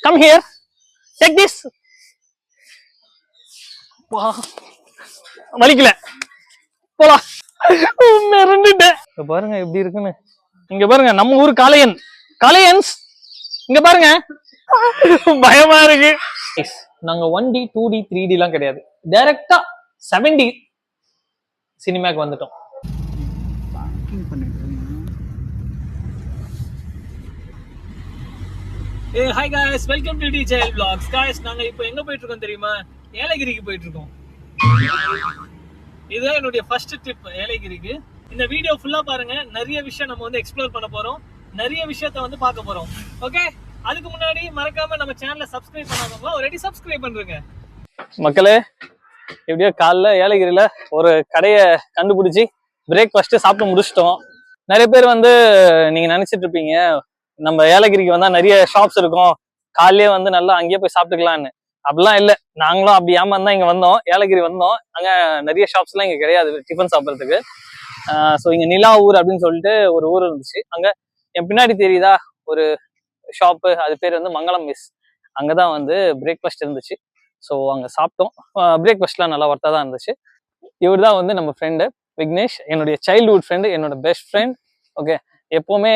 Come here, take this. வலிக்கல, போலாம். மிரண்டுட்டேன். பாருங்க எப்படி இருக்குன்னு. இங்க பாருங்க, நம்ம ஊர் காளையன், காளையன்ஸ் இங்க பாருங்க. பயமா இருக்கு. நாங்க 1D 2D 3D எல்லாம் கிடையாது, டைரக்டா 7D சினிமாக்கு வந்துட்டோம். Hi guys, welcome to DJL vlogs. Guys, நாங்க இப்போ எங்க போயிட்டு இருக்கோம் தெரியுமா? ஏலகிரிக்கு போயிட்டு இருக்கோம். இதுதான் என்னுடைய ஃபர்ஸ்ட் ட்ரிப் ஏலகிரிக்கு. இந்த வீடியோ ஃபுல்லா பாருங்க. நிறைய விஷயம் நம்ம வந்து எக்ஸ்ப்ளோர் பண்ண போறோம், நிறைய விஷயத்தை வந்து பார்க்க போறோம். ஓகே, அதுக்கு முன்னாடி மறக்காம நம்ம சேனலை சப்ஸ்கிரைப் பண்ணாதவங்க ஆல்ரெடி சப்ஸ்கிரைப் பண்றீங்க. மக்களே, எப்படியோ காலைல ஏலகிரியில ஒரு கடையை கண்டுபிடிச்சி பிரேக்ஃபாஸ்ட் சாப்பிட்டு முடிச்சிட்டோம். நிறைய பேர் வந்து நீங்க நினைச்சிட்டு இருப்பீங்க, நம்ம ஏலகிரிக்கு வந்தா நிறைய ஷாப்ஸ் இருக்கும், காலையே வந்து நல்லா அங்கேயே போய் சாப்பிட்டுக்கலான்னு. அப்படிலாம் இல்லை. நாங்களும் அப்படி ஏமாந்தான் இங்க வந்தோம், ஏலகிரி வந்தோம். அங்க நிறைய ஷாப்ஸ் எல்லாம் இங்க கிடையாது டிஃபன் சாப்பிட்றதுக்கு. ஸோ இங்க நிலா ஊர் அப்படின்னு சொல்லிட்டு ஒரு ஊர் இருந்துச்சு. அங்க என் பின்னாடி தெரியுதா ஒரு ஷாப்பு, அது பேர் வந்து மங்களம் மிஸ். அங்கதான் வந்து பிரேக்ஃபாஸ்ட் இருந்துச்சு. ஸோ அங்க சாப்பிட்டோம். பிரேக்ஃபாஸ்ட்லாம் நல்லா ஒர்த்தா தான் இருந்துச்சு. இவர் தான் வந்து நம்ம ஃப்ரெண்டு விக்னேஷ், என்னுடைய சைல்ட்ஹுட் ஃப்ரெண்டு, என்னோட பெஸ்ட் ஃப்ரெண்ட். ஓகே, எப்பவுமே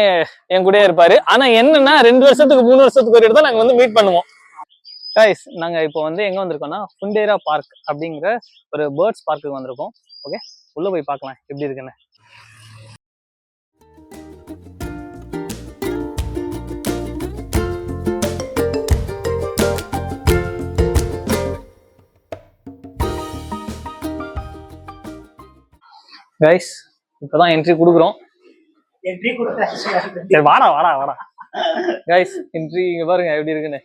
என் கூட இருப்பாரு. ஆனா என்னன்னா 2 வருஷத்துக்கு 3 வருஷத்துக்கு ஒரு இடத்துல நாங்க வந்து மீட் பண்ணுவோம். கைஸ், நாங்க இப்போ வந்து எங்க வந்திருக்கோம்னா ஃபுண்டேரா பார்க் அப்படிங்கிற ஒரு பேர்ட்ஸ் பார்க்குக்கு வந்திருக்கோம். ஓகே, உள்ள போய் பார்க்கலாம் எப்படி இருக்குன்னு. கைஸ், இப்பதான் என்ட்ரி கொடுக்குறோம். வாடா வாடா வாடா. கைஸ், என்ட்ரி இங்க பாருங்க எப்படி இருக்குன்னு.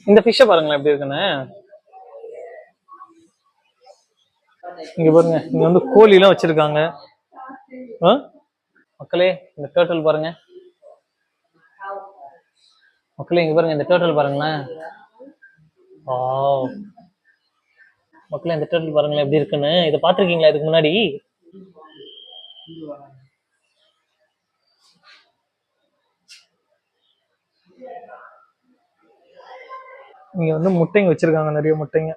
இந்த ஃபிஷ்ஷை பாருங்களேன் எப்படி இருக்குன்னு. இங்க பாருங்க, இங்க வந்து கோழி எல்லாம் வச்சிருக்காங்க. மக்களே, இந்த டர்ட்டில் பாருங்க. மக்களே, இங்க பாருங்க, இந்த டர்ட்டில் பாருங்களேன். மக்களே, இந்த டர்ட்டில் பாருங்களேன் எப்படி இருக்குன்னு. இதை பாத்திருக்கீங்களா இதுக்கு முன்னாடி? இங்க வந்து முட்டைங்க வச்சிருக்காங்க, நிறைய முட்டைங்க.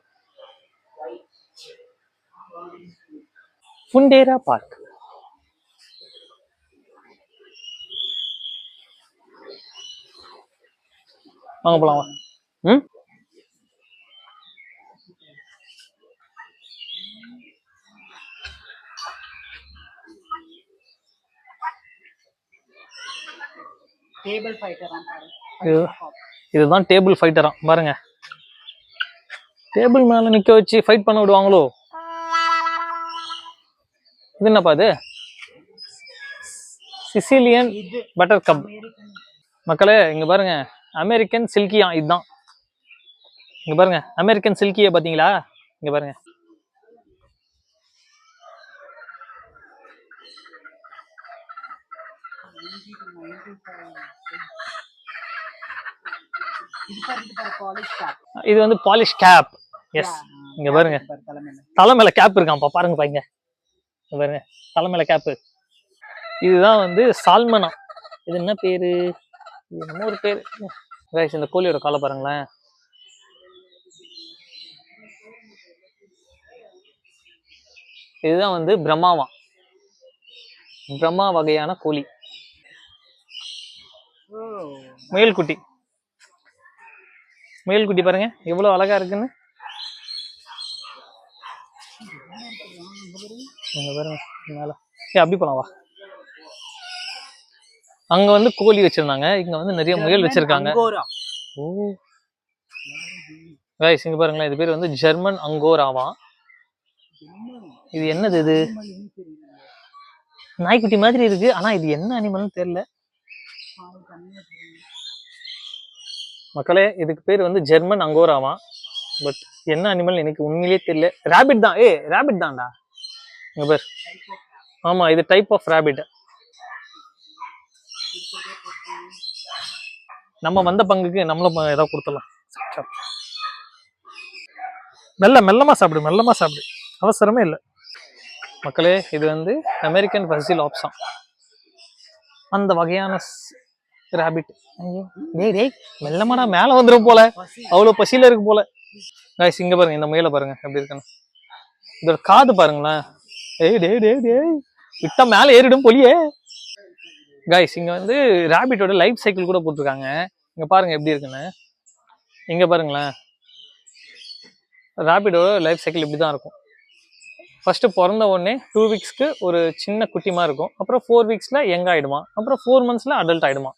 ஃபுண்டேரா பார்க். வாங்க போலாம். இதுதான் டேபிள் ஃபைட்டரா பாருங்க. டேபிள் மேல நிக்க வச்சு ஃபைட் பண்ண விடுவாங்களோ? இது என்னப்பா இது? Sicilian butter cup. மக்களே, இங்க பாருங்க, அமெரிக்கன் சில்கியா. இதுதான் இங்க பாருங்க, அமெரிக்கன் சில்கியா பாத்தீங்களா? இங்க பாருங்க. இது வந்து பாலிஷ் கேப். எஸ், இங்க பாருங்க, தலை மேல கேப் இருக்கான்ப்பா. பாருங்க பாருங்க, பாருங்க தலை மேல கேப். இதுதான் வந்து சால்மனா. இது என்ன பேரு? இன்னொரு பேரு. இந்த கோழியோட காலை பாருங்களேன். இதுதான் வந்து பிரம்மாவா, பிரம்மா வகையான கோழி. முயல்குட்டி, முயல்குட்டி பாருங்க எவ்வளவு அழகா இருக்குன்னு. பாருங்க மேல. அப்படி போலாம் வா. அங்க வந்து கோழி வச்சிருந்தாங்க, இங்க வந்து நிறைய முயல் வச்சிருக்காங்க. ஓ கைஸ், இங்க பாருங்களேன், இது பேர் வந்து ஜெர்மன் அங்கோராவா. இது என்னது? இது நாய்க்குட்டி மாதிரி இருக்கு, ஆனா இது என்ன அனிமல்னு தெரியல. மக்களே, இதுக்கு பேர் வந்து ஜெர்மன் அங்கோராவா. பட் என்ன அனிமல் எனக்கு உண்மையிலேயே தெரியல. ராபிட் தான். ரேபிட் தான்டா. இங்க பேர். ஆமா, இது டைப் ஆஃப் ரேபிட். நம்ம வந்த பங்குக்கு நம்மளும் ஏதாவது கொடுத்துடலாம். மெல்லமா சாப்பிடு, மெல்லமா சாப்பிடு, அவசரமே இல்லை மக்களே. இது வந்து அமெரிக்கன் பசில் ஆப்ஸாம், அந்த வகையான ரேபிட். டேய் டேய் மெல்லமாடா, மேல வந்துடும் போல, அவ்வளவு பசியில இருக்கு போல. கைஸ் இங்க பாருங்க, இந்த முயலை பாருங்க எப்படி இருக்குன்னு. இதோட காது பாருங்களேன். டேய் டேய் டேய் டேய் விட்டா மேல ஏறிடும் போலியே. கைஸ் இங்க வந்து ரேபிட்டோட லைஃப் சைக்கிள் கூட போட்டிருக்காங்க. இங்க பாருங்க எப்படி இருக்குன்னு. இங்க பாருங்களேன், ரேபிட்டோட லைஃப் சைக்கிள் இப்படிதான் இருக்கும். ஃபர்ஸ்ட் பிறந்த உடனே 2 வீக்ஸ்க்கு ஒரு சின்ன குட்டிமா இருக்கும். அப்புறம் 4 வீக்ஸ்ல யங் ஆயிடுமா. அப்புறம் 4 மந்த்ஸ்ல அடல்ட் ஆயிடுமா.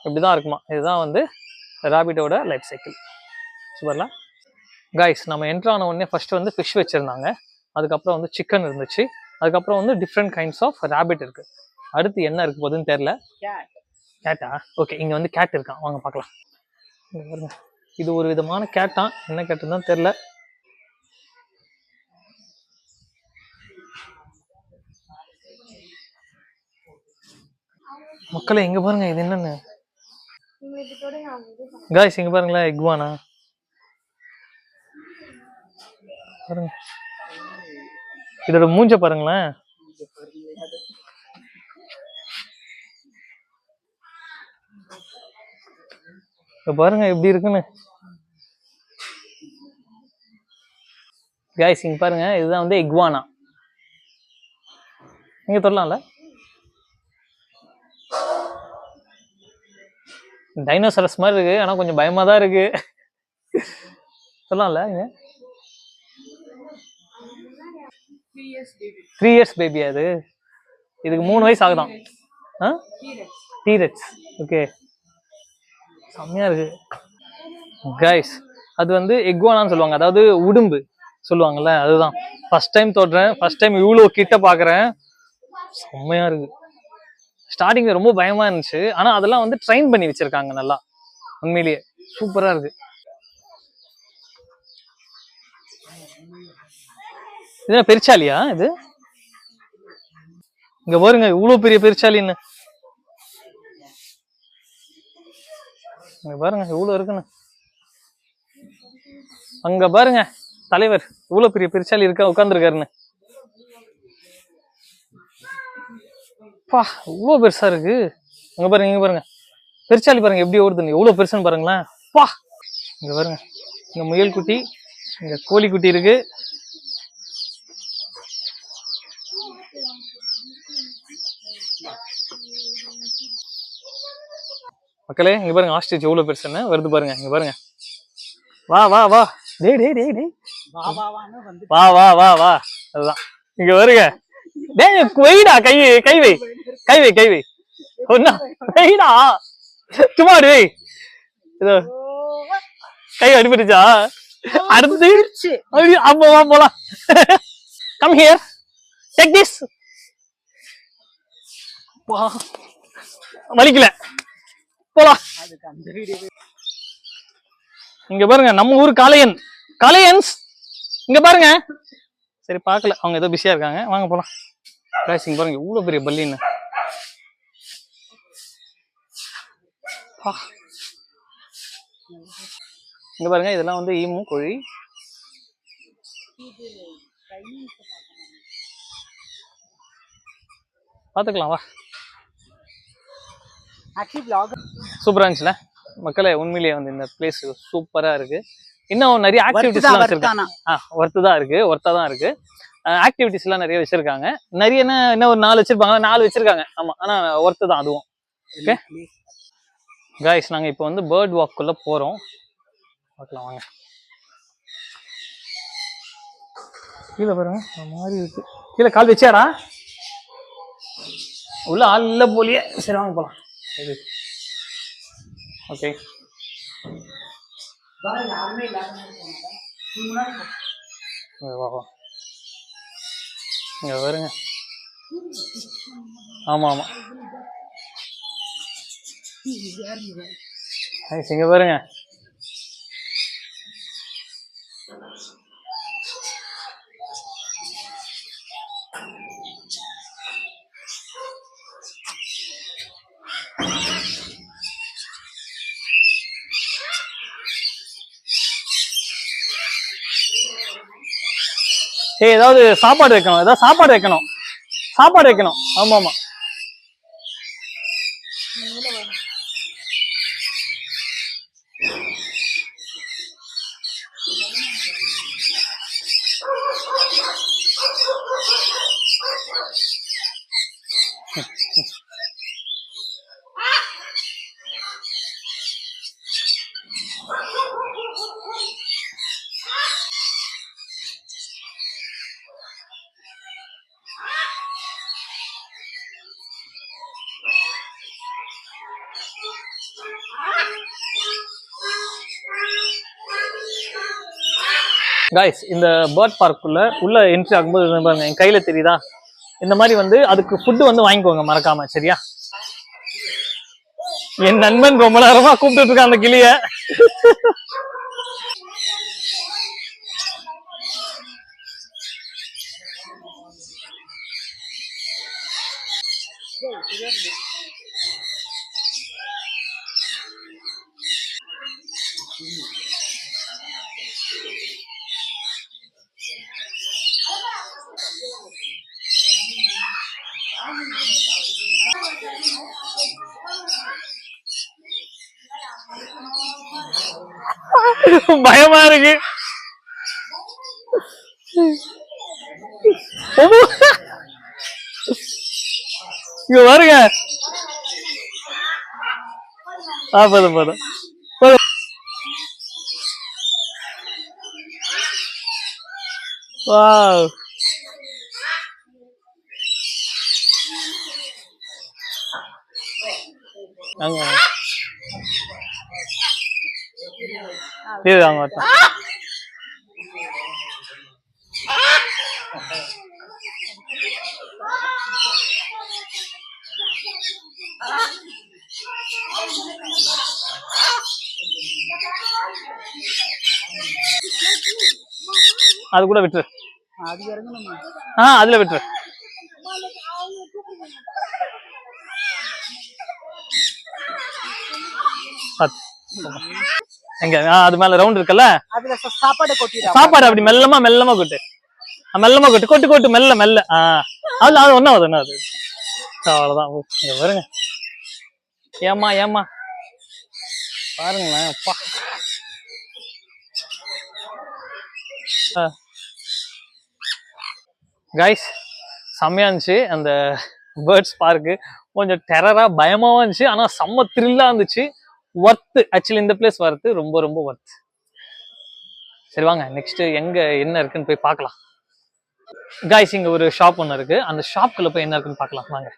இப்படிதான் இருக்குமா. இதுதான் வந்து ரேபிட்டோட லைஃப் சைக்கிள். சூப்பர்ல. கைஸ் நம்ம என்ட்ரு ஆன உடனே ஃபர்ஸ்ட் வந்து ஃபிஷ் வச்சிருந்தாங்க. அதுக்கப்புறம் வந்து சிக்கன் இருந்துச்சு. அதுக்கப்புறம் வந்து டிஃப்ரெண்ட் கைண்ட்ஸ் ஆஃப் ரேபிட் இருக்கு. அடுத்து என்ன இருக்கு போதுன்னு தெரியல. கேட்டா? ஓகே, இங்க வந்து கேட் இருக்கான், வாங்க பார்க்கலாம். இது ஒரு விதமான கேட்டா, என்ன கேட்டுன்னு தான் தெரியல. மக்களே இங்க பாருங்க, இது என்னன்னு. காய்ஸ் இங்க பாருங்களேன், இக்வானா பாருங்க. இதோட மூஞ்ச பாருங்களேன். பாருங்க எப்படி இருக்குன்னு. காய்ஸ் இங்க பாருங்க, இதுதான் வந்து இக்வானா. நீங்க தொடலாம்ல. டைனோசரஸ் மாதிரி இருக்கு, ஆனா கொஞ்சம் பயமா தான் இருக்கு. சொல்லலாம்ல. இங்க 3 இயர்ஸ் பேபி. அது இதுக்கு 3 வயசு ஆகுதான். டீரெக்ஸ். ஓகே, செம்மையா இருக்கு கைஸ். அது வந்து எக்வானான்னு சொல்லுவாங்க, அதாவது உடும்பு சொல்லுவாங்கல்ல, அதுதான். ஃபர்ஸ்ட் டைம் தொடுறேன், ஃபர்ஸ்ட் டைம் இவ்வளோ கிட்ட பாக்குறேன். செம்மையா இருக்கு. ஸ்டார்டிங்ல ரொம்ப பயமா இருந்துச்சு, ஆனா அதெல்லாம் வந்து ட்ரெயின் பண்ணி வச்சிருக்காங்க நல்லா. உண்மையிலேயே சூப்பரா இருக்கு. இது பெருச்சாலியா? இது இங்க பாருங்க, இவ்வளவு பெரிய பெருச்சாலின்னு. இங்க பாருங்க இவ்வளவு இருக்குன்னு. அங்க பாருங்க தலைவர், இவ்வளவு பெரிய பெருச்சாலி இருக்கா உட்கார்ந்துருக்காருன்னு. பா, இவ்வளவு பெருசா இருக்கு. இங்க பாருங்க, இங்க பாருங்க பெருச்சாலி பாருங்க எப்படி ஓடுதுன்னு. எவ்வளவு பெருசுன்னு பாருங்களேன். பா, இங்க பாருங்க, இங்க முயல் குட்டி, இங்க கோழி குட்டி இருக்கு. மக்களே இங்க பாருங்க, ஆஸ்ட்ரிச் எவ்வளவு பெருசுன்னு வருது பாருங்க. இங்க பாருங்க, வா வா வா, டேய் டேய் டேய் டேய், வா வா வா வா. அதுதான் இங்க வருங்க. டேய் வைடா, கை கை வை, கை வை, கை வை, ஒண்ணா வைடா, சும்மா வை. இதோ கை அடிபட்டுச்சா? அடுத்து அப்போ வா போலாம். Come here, take this. வா, வலிக்கல, போலாம். இங்க பாருங்க, நம்ம ஊர் காளையன், காளையன்ஸ் இங்க பாருங்க. சரி பார்க்கல, அவங்க ஏதோ பிஸியா இருக்காங்க, வாங்க போலாம். இங்க பாருங்க இவ்வளவு பெரிய பல்லின்னு. இங்க பாருங்க, இதெல்லாம் வந்து ஈமு கோழி. பாத்துக்கலாம் வா. சூப்பரா இருந்துச்சுல மக்களே. உண்மையிலேயே வந்து இந்த பிளேஸ் சூப்பரா இருக்கு. இன்னும் நிறைய ஆக்டிவிட்டிஸ் எல்லாம் வச்சிருக்காங்க. ஒர்த்தா தான் இருக்கு. ஆக்டிவிட்டிஸ் எல்லாம் நிறைய வச்சிருக்காங்க. நிறைய என்ன ஒரு 4 வச்சிருப்பாங்க, 4 வச்சிருக்காங்க. ஆமா, ஆனா ஒர்த்து தான் அதுவும். ஓகே காய்ஸ், நாங்க இப்போ வந்து பேர்ட் வாக்குள்ள போறோம். பார்க்கலாம் வாங்க. கீழே பாருங்க, மாதிரி இருக்கு. கீழே கால் வச்சியாடா? உள்ள ஆள் இல்ல போலியே. சரி வாங்க போலாம். ஓகே, இங்க வருங்க. ஆமா ஆமா, இங்க பாருங்க. ஏதாவது சாப்பாடு வைக்கணும், ஏதாவது சாப்பாடு வைக்கணும், சாப்பாடு வைக்கணும். ஆமா ஆமா. கைஸ், இந்த பேர்ட் பார்க்குள்ள உள்ள என்ட்ரி ஆகும்போது பாருங்க, என் கையில தெரியுதா, இந்த மாதிரி வந்து அதுக்கு ஃபுட்டு வந்து வாங்கிக்கோங்க மறக்காம, சரியா? என் நண்பன் ரொம்ப நேரமா கூப்பிட்டு இருக்கான் அந்த கிளிய. பயமா இருக்கு. இங்க பாருங்க. போதும் போதும். வாவ். அங்க இது அங்க வரட்டும். அது கூட விட்டுரு. அதுல விட்டுரு. எங்க அது மேல ரவுண்ட் இருக்குல்ல, அதுல சாப்பாடு கொட்டி, சாப்பாடு அப்படி மெல்லமா மெல்லமா கொட்டு, மெல்லமா கொட்டு, கொட்டு கொட்டு மெல்ல மெல்ல. அதுல அது ஒன்னும் அது ஒன்னும் அது அவ்வளவுதான். பாருங்க, ஏமா ஏமா பாருங்களேன். அப்பா கைஸ், செம்மையா இருந்துச்சு அந்த பேர்ட்ஸ் பார்க்கு. கொஞ்சம் டெரரா பயமாவும் இருந்துச்சு, ஆனா செம்ம த்ரில்லா இருந்துச்சு. ஒர்த்து, ஆக்சுவலி இந்த பிளேஸ் வரது ரொம்ப ரொம்ப ஒர்த். சரி வாங்க, நெக்ஸ்ட் எங்க என்ன இருக்குன்னு போய் பார்க்கலாம். கைஸ், இங்க ஒரு ஷாப் ஒன்று இருக்கு, அந்த ஷாப்குள்ள போய் என்ன இருக்குன்னு பார்க்கலாம் வாங்க.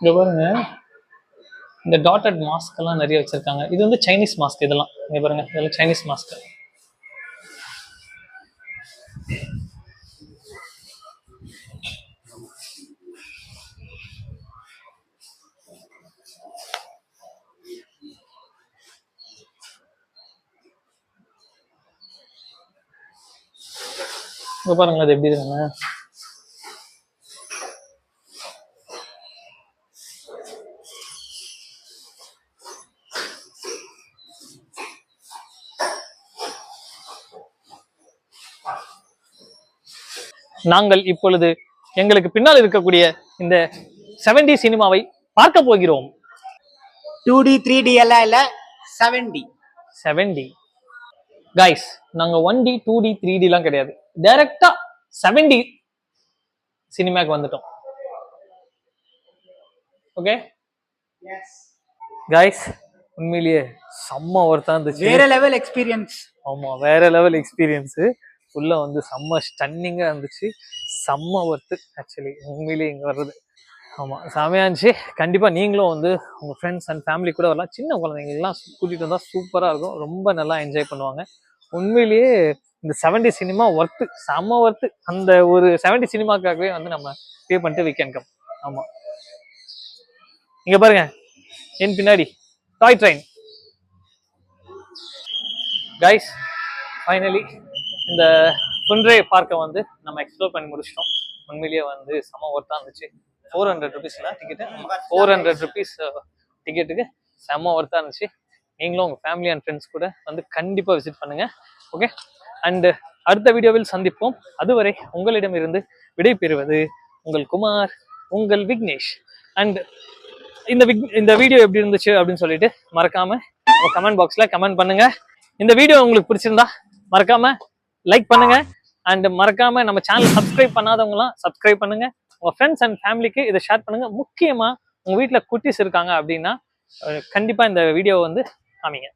இங்க பாருங்க, இந்த டாட்டட் மாஸ்க் எல்லாம் நிறைய வச்சிருக்காங்க. இது வந்து சைனீஸ் மாஸ்க். இதெல்லாம் இங்க பாருங்க, இதெல்லாம் சைனீஸ் மாஸ்க். இங்க பாருங்க அது எப்படி இருக்குங்க. நாங்கள் இப்பொழுது எங்களுக்கு பின்னால் இருக்கக்கூடிய இந்த 7D சினிமாவை பார்க்க போகிறோம். 2D 3D எல்லாம் இல்ல, 7D. கைஸ், நாங்க 1D 2D 3D எல்லாம் கிடையாது, டைரக்டா 7D சினிமாக்கு வந்துட்டோம். ஓகே கைஸ், உண்மையிலேயே செம்ம ஒர்த்தா இருந்துச்சு. வேற லெவல் எக்ஸ்பீரியன்ஸ். ஆமா, வேற லெவல் எக்ஸ்பீரியன்ஸ். உள்ள வந்து செம்ம ஸ்டன்னிங்கா இருந்துச்சு, செம்ம ஒர்த்து ஆக்சுவலி உண்மையிலேயே இங்க வர்றது. ஆமா, செமையா இருந்துச்சு. கண்டிப்பா நீங்களும் வந்து உங்க ஃப்ரெண்ட்ஸ் அண்ட் ஃபேமிலி கூட வரலாம். சின்ன குழந்தைங்கலாம் கூட்டிட்டு வந்தா சூப்பரா இருக்கும், ரொம்ப நல்லா என்ஜாய் பண்ணுவாங்க. உண்மையிலேயே இந்த 7D சினிமா ஒர்த்து, செம்ம ஒர்த்து. அந்த ஒரு 7D சினிமாக்காகவே வந்து நம்ம பே பண்ணிட்டு வி கேன் கம். ஆமா, இங்க பாருங்க என் பின்னாடி டாய் ட்ரெயின். கைஸ் ஃபைனலி இந்த குன்றே பார்க்கை வந்து நம்ம எக்ஸ்ப்ளோர் பண்ணி முடிச்சிட்டோம். உண்மையிலேயே வந்து செம ஒர்த்தாக இருந்துச்சு. 400 rupeesல டிக்கெட்டு, 400 rupees டிக்கெட்டுக்கு செம்ம ஒர்த்தாக இருந்துச்சு. நீங்களும் உங்கள் ஃபேமிலி அண்ட் ஃப்ரெண்ட்ஸ் கூட வந்து கண்டிப்பாக விசிட் பண்ணுங்கள். ஓகே, அண்டு அடுத்த வீடியோவில் சந்திப்போம். அதுவரை உங்களிடமிருந்து விடை பெறுவது உங்கள் குமார், உங்கள் விக்னேஷ். அண்ட் இந்த வீடியோ எப்படி இருந்துச்சு அப்படின்னு சொல்லிட்டு மறக்காம கமெண்ட் பாக்ஸ்ல கமெண்ட் பண்ணுங்க. இந்த வீடியோ உங்களுக்கு பிடிச்சிருந்தா மறக்காம லைக் பண்ணுங்க. அண்ட் மறக்காம நம்ம சேனல் சப்ஸ்கிரைப் பண்ணாதவங்களாம் சப்ஸ்கிரைப் பண்ணுங்க. உங்க ஃப்ரெண்ட்ஸ் அண்ட் ஃபேமிலிக்கு இதை ஷேர் பண்ணுங்க. முக்கியமா உங்க வீட்டுல குட்டீஸ் இருக்காங்க அப்படின்னா கண்டிப்பா இந்த வீடியோ வந்து காமிங்க.